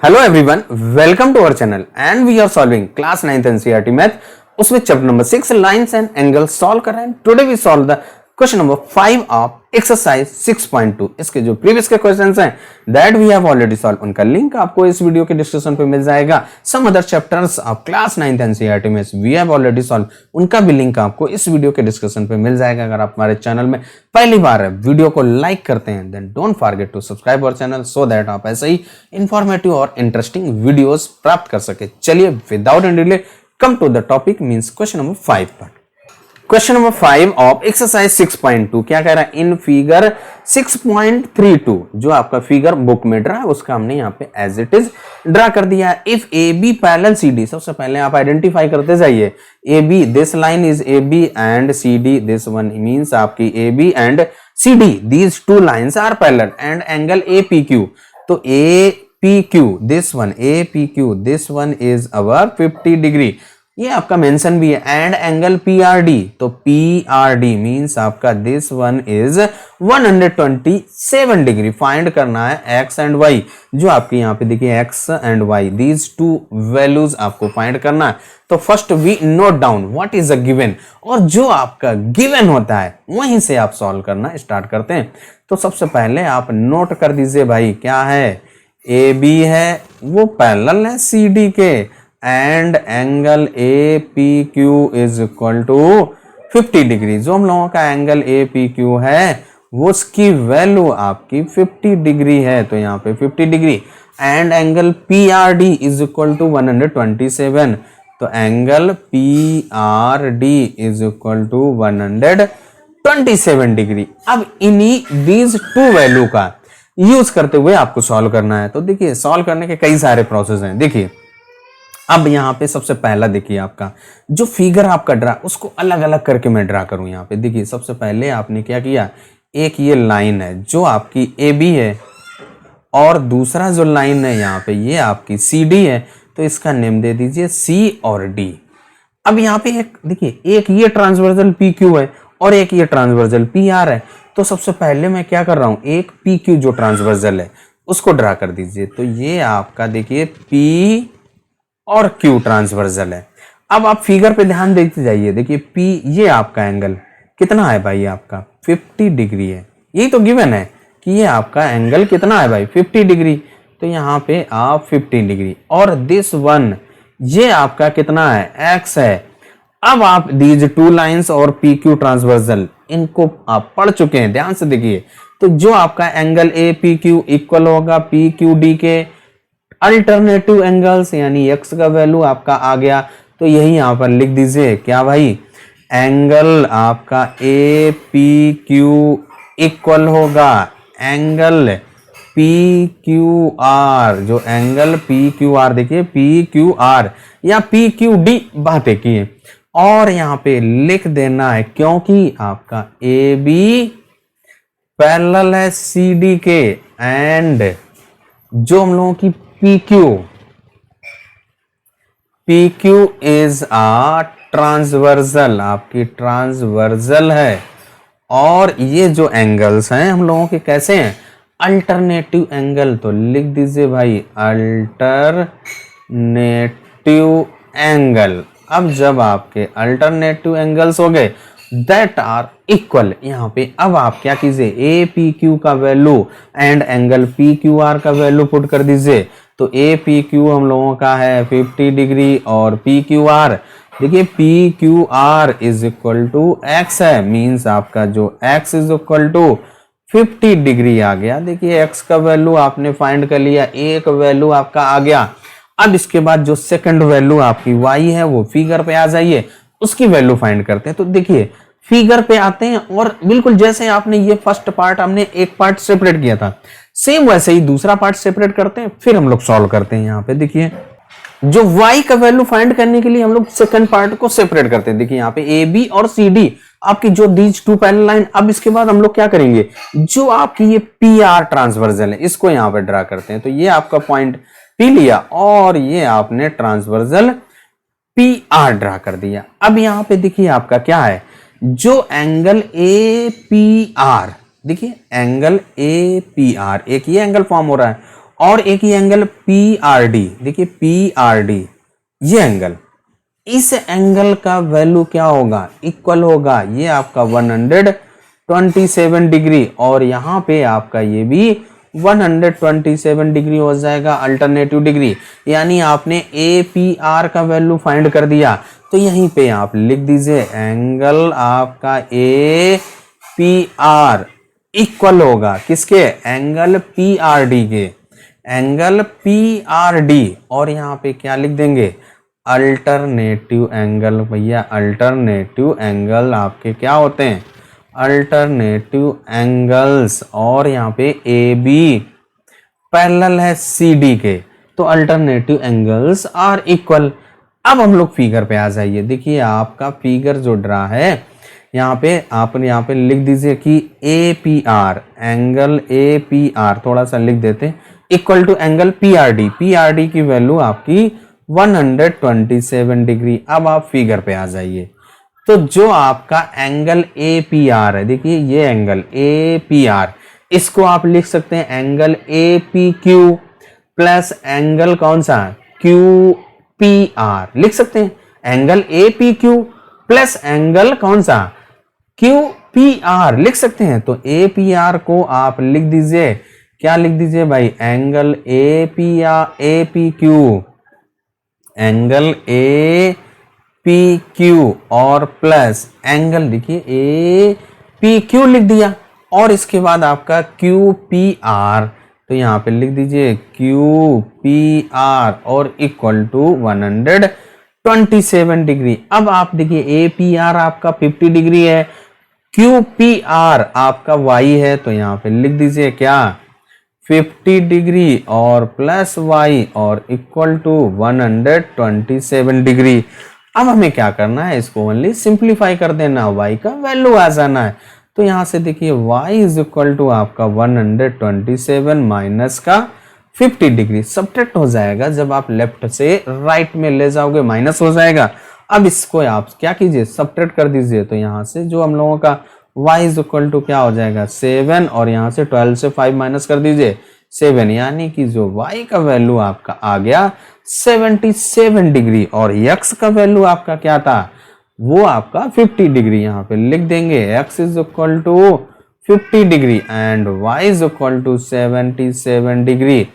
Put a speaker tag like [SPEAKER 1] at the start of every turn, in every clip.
[SPEAKER 1] Hello everyone, welcome to our channel and we are solving class 9th NCERT math उसमें chapter number 6 lines and angles solve कर रहे हैं। Today we solve the question number 5 of exercise 6.2। इसके जो previous के questions हैं that we have already solved, उनका link आपको इस वीडियो के डिस्क्रिप्शन पे मिल जाएगा। Some other chapters of class 9th NCERT में we have already solved, उनका भी लिंक आपको इस वीडियो के डिस्क्रिप्शन पे मिल जाएगा। अगर आप हमारे चैनल में पहली बार है, वीडियो को लाइक करते हैं then don't forget to subscribe our channel so that आप ऐसे ही इंफॉर्मेटिव और इंटरेस्टिंग वीडियोस प्राप्त कर सके। चलिए without any delay come to the topic means question number 5 पर। क्वेश्चन नंबर 5 ऑफ एक्सरसाइज 6.2 क्या कह रहा है? इन फिगर 6.32 जो आपका फिगर बुक में ड्रा है उसका हमने यहाँ पे एज इट इज ड्रा कर दिया है। If A B parallel C D, सबसे पहले आप आइडेंटिफाई करते जाइए। A B, this line is A B and C D, this one means आपकी A B and C D, these two lines are parallel and angle A P Q. तो A P Q, this one A P Q, this one is our 50 degree, ये आपका mention भी है। And angle P R D, तो P R D means आपका this one is 127 degree. Find करना है x and Y, जो आपके यहाँ पे देखिए X and Y, these two values आपको फाइंड करना है। तो first we note down what is a given, और जो आपका गिवन होता है वहीं से आप सॉल्व करना स्टार्ट करते हैं। तो सबसे पहले आप नोट कर दीजिए भाई, क्या है? ए बी है वो पैरेलल है सी डी के and angle A P Q is equal to 50 degree. जो हम लोगों का एंगल ए पी क्यू है वो उसकी वैल्यू आपकी 50 डिग्री है, तो यहाँ पे 50 degree. And angle P R D is equal to 127, तो angle P R D is equal to 127 degree. अब इन्हीं दीज टू वैल्यू का यूज करते हुए आपको सॉल्व करना है। तो देखिए सॉल्व करने के कई सारे प्रोसेस हैं। देखिए अब यहाँ पे सबसे पहला देखिए आपका जो फिगर आपका ड्रा, उसको अलग अलग करके मैं ड्रा करूं। यहाँ पे देखिए सबसे पहले आपने क्या किया, एक ये लाइन है जो आपकी ए बी है और दूसरा जो लाइन है यहाँ पे ये आपकी सी डी है, तो इसका नेम दे दीजिए सी और डी। अब यहाँ पे एक देखिए, एक ये ट्रांसवर्सल पी क्यू है और एक ये ट्रांसवर्सल पी आर है। तो सबसे पहले मैं क्या कर रहा हूँ, एक पी क्यू जो ट्रांसवर्सल है उसको ड्रा कर दीजिए। तो ये आपका देखिए पी और क्यू ट्रांसवर्सल है। अब आप फिगर पे ध्यान देते जाइए, देखिए पी ये आपका एंगल कितना है भाई, आपका 50 डिग्री है। यही तो गिवन है कि ये आपका एंगल कितना है भाई, 50 डिग्री। तो यहाँ पे आप 50 डिग्री और दिस वन ये आपका कितना है, एक्स है। अब आप दीज टू लाइंस और पी क्यू ट्रांसवर्सल इनको आप पढ़ चुके हैं, ध्यान से देखिए। तो जो आपका angle A P Q equal होगा पी क्यू डी के अल्टरनेटिव एंगल्स, यानी एक्स का वैल्यू आपका आ गया। तो यही यहां पर लिख दीजिए क्या भाई, एंगल आपका ए पी क्यू इक्वल होगा एंगल पी क्यू आर। जो एंगल पी क्यू आर देखिए पी क्यू आर या पी क्यू डी बातें किए, और यहां पे लिख देना है क्योंकि आपका ए बी पैरेलल है सी डी के एंड जो हम लोगों की P Q is a transversal, आपकी ट्रांसवर्सल है। और ये जो एंगल्स हैं हम लोगों के कैसे हैं, अल्टरनेटिव एंगल। तो लिख दीजिए भाई अल्टरनेटिव एंगल। अब जब आपके अल्टरनेटिव एंगल्स हो गए दैट आर इक्वल, यहाँ पे अब आप क्या कीजिए, ए पी क्यू का value and angle P Q are का वैल्यू पुट कर दीजिए। तो ए पी क्यू हम लोगों का है 50 डिग्री और पी क्यू आर देखिए P Q R is equal to X है, मीन्स आपका जो X is equal to 50 degree आ गया। देखिए एक्स का वैल्यू आपने फाइंड कर लिया, एक वैल्यू आपका आ गया। अब इसके बाद जो सेकंड वैल्यू आपकी वाई है वो फिगर पे आ जाइए, उसकी वैल्यू फाइंड करते हैं। तो देखिए फिगर पे आते हैं और बिल्कुल जैसे आपने ये फर्स्ट पार्ट हमने एक पार्ट सेपरेट किया था, सेम वैसे ही दूसरा पार्ट सेपरेट करते हैं, फिर हम लोग सॉल्व करते हैं। यहाँ पे देखिए जो y का वैल्यू फाइंड करने के लिए हम लोग सेकंड पार्ट को सेपरेट करते हैं। देखिए यहाँ पे ए बी और सी डी आपकी जो दीज टू पैरेलल लाइन। अब इसके बाद हम लोग क्या करेंगे, जो आपकी ये पी आर ट्रांसवर्सल है इसको यहाँ पे ड्रा करते हैं। तो ये आपका पॉइंट पी लिया और ये आपने ट्रांसवर्सल पी आर ड्रा कर दिया। अब यहाँ पे देखिए आपका क्या है, जो एंगल ए पी आर देखिए एंगल ए पी आर, एक ये एंगल फॉर्म हो रहा है और एक ये एंगल PRD, देखिए PRD ये एंगल, इस एंगल का वैल्यू क्या होगा, इक्वल होगा ये आपका 127 डिग्री और यहाँ पे आपका ये भी 127 डिग्री हो जाएगा अल्टरनेटिव डिग्री। यानी आपने APR का वैल्यू फाइंड कर दिया, तो यहीं पे आप लिख दीजिए एंगल आपका APR इक्वल होगा किसके, एंगल PRD के, एंगल PRD। और यहाँ पे क्या लिख देंगे, अल्टरनेटिव एंगल। भैया अल्टरनेटिव एंगल आपके क्या होते हैं, अल्टरनेटिव एंगल्स। और यहाँ पे AB पैरेलल है CD के, तो अल्टरनेटिव एंगल्स आर इक्वल। अब हम लोग फिगर पे आ जाइए। देखिए आपका फिगर जो ड्रा है यहाँ पे आपने यहाँ पे लिख दीजिए कि APR, एंगल APR थोड़ा सा लिख देते equal to angle PRD। PRD की वैल्यू आपकी 127 डिग्री। अब आप फिगर पे आ जाइए। तो जो आपका एंगल APR है, देखिए ये एंगल APR, इसको आप लिख सकते हैं एंगल APQ प्लस एंगल कौन सा, QPR लिख सकते हैं, एंगल APQ प्लस एंगल कौन सा, QPR लिख सकते हैं। तो APR को आप लिख दीजिए, क्या लिख दीजिए भाई, एंगल APQ, एंगल APQ और प्लस एंगल देखिए APQ लिख दिया और इसके बाद आपका QPR, तो यहां पे लिख दीजिए QPR और इक्वल टू 127 डिग्री। अब आप देखिए APR आपका 50 डिग्री है, QPR आपका Y है, तो यहां पे लिख दीजिए क्या, 50 डिग्री और प्लस Y और इक्वल टू 127 डिग्री। अब हमें क्या करना है, इसको ओनली सिंप्लीफाई कर देना, Y का वैल्यू आ जाना है। तो यहां से देखिए Y इज इक्वल टू आपका 127 माइनस का 50 डिग्री सब्ट्रैक्ट हो जाएगा। जब आप लेफ्ट से राइट में ले जाओगे माइनस हो जाएगा। अब इसको आप क्या कीजिए, सब्ट्रैक्ट कर दीजिए। तो यहां से जो हम लोगों का y इज इक्वल टू क्या हो जाएगा 7 और यहां से 12 से 5 माइनस कर दीजिए 7, यानी कि जो y का वैल्यू आपका आ गया 77 डिग्री और x का वैल्यू आपका क्या था, वो आपका 50 डिग्री। यहाँ पे लिख देंगे x is equal to 50 degree and y is equal to 77 degree.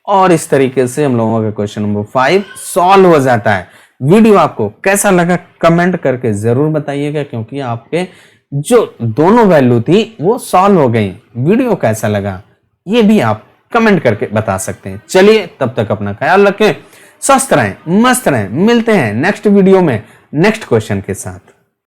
[SPEAKER 1] और इस तरीके से हम लोगों का क्वेश्चन नंबर 5 सॉल्व हो जाता है। वीडियो आपको कैसा लगा कमेंट करके जरूर बताइएगा, क्योंकि आपके जो दोनों वैल्यू थी वो सॉल्व हो गई। वीडियो कैसा लगा ये भी आप कमेंट करके बता सकते हैं। चलिए तब तक अपना ख्याल रखें, स्वस्थ रहें, मस्त रहें। मिलते हैं नेक्स्ट वीडियो में नेक्स्ट क्वेश्चन के साथ।